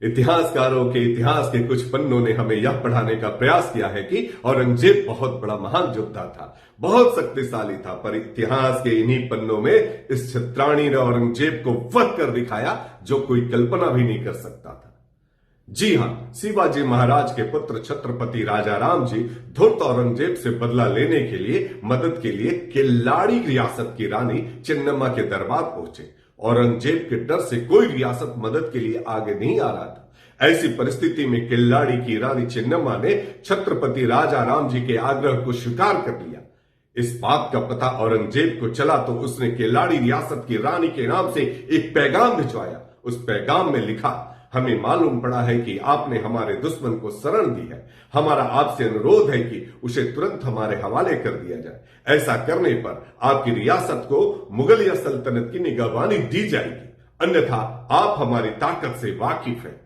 इतिहासकारों के इतिहास के कुछ पन्नों ने हमें यह पढ़ाने का प्रयास किया है कि औरंगजेब बहुत बड़ा महान योद्धा था, बहुत शक्तिशाली था, पर इतिहास के इन्हीं पन्नों में इस छत्राणी ने औरंगजेब को वध कर दिखाया जो कोई कल्पना भी नहीं कर सकता था। जी हां, शिवाजी महाराज के पुत्र छत्रपति राजा राम जी धूर्त औरंगजेब से बदला लेने के लिए मदद के लिए किल्लाड़ी रियासत की रानी चेन्नम्मा के दरबार पहुंचे। औरंगजेब के डर से कोई रियासत मदद के लिए आगे नहीं आ रहा था। ऐसी परिस्थिति में किल्लाड़ी की रानी चेन्नम्मा ने छत्रपति राजा राम जी के आग्रह को स्वीकार कर लिया। इस बात का पता औरंगजेब को चला तो उसने किल्लाड़ी रियासत की रानी के नाम से एक पैगाम भिजवाया। उस पैगाम में लिखा, हमें मालूम पड़ा है कि आपने हमारे दुश्मन को शरण दी है। हमारा आपसे अनुरोध है कि उसे तुरंत हमारे हवाले कर दिया जाए। ऐसा करने पर आपकी रियासत को मुगलिया सल्तनत की निगरानी दी जाएगी, अन्यथा आप हमारी ताकत से वाकिफ हैं।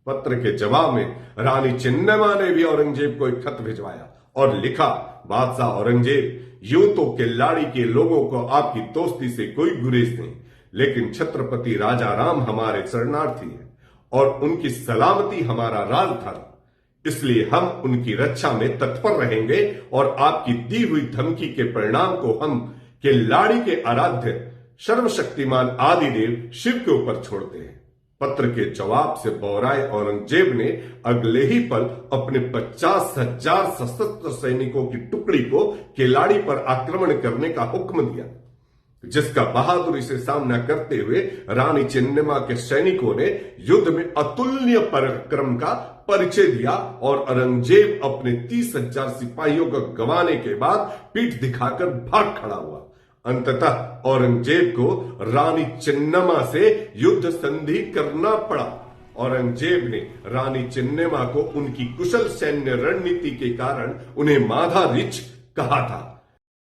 पत्र के जवाब में रानी चेन्नम्मा ने भी औरंगजेब को एक खत भिजवाया और लिखा, बादशाह औरंगजेब, यूं तो किल्लाड़ी के लोगों को आपकी दोस्ती से कोई गुरेज नहीं, लेकिन छत्रपति राजा राम हमारे शरणार्थी हैं और उनकी सलामती हमारा राजधर्म, इसलिए हम उनकी रक्षा में तत्पर रहेंगे और आपकी दी हुई धमकी के परिणाम को हम किल्लाड़ी के आराध्य सर्वशक्तिमान आदिदेव शिव के ऊपर छोड़ते हैं। पत्र के जवाब से बौराए औरंगजेब ने अगले ही पल अपने 50,000 सशस्त्र सैनिकों की टुकड़ी को किल्लाड़ी पर आक्रमण करने का हुक्म दिया, जिसका बहादुरी से सामना करते हुए रानी चेन्नम्मा के सैनिकों ने युद्ध में अतुलनीय पराक्रम का परिचय दिया और औरंगजेब अपने 30,000 सिपाहियों को गंवाने के बाद पीठ दिखाकर भाग खड़ा हुआ। अंततः औरंगजेब को रानी चेन्नम्मा से युद्ध संधि करना पड़ा। औरंगजेब ने रानी चेन्नम्मा को उनकी कुशल सैन्य रणनीति के कारण उन्हें माधा रिच कहा था।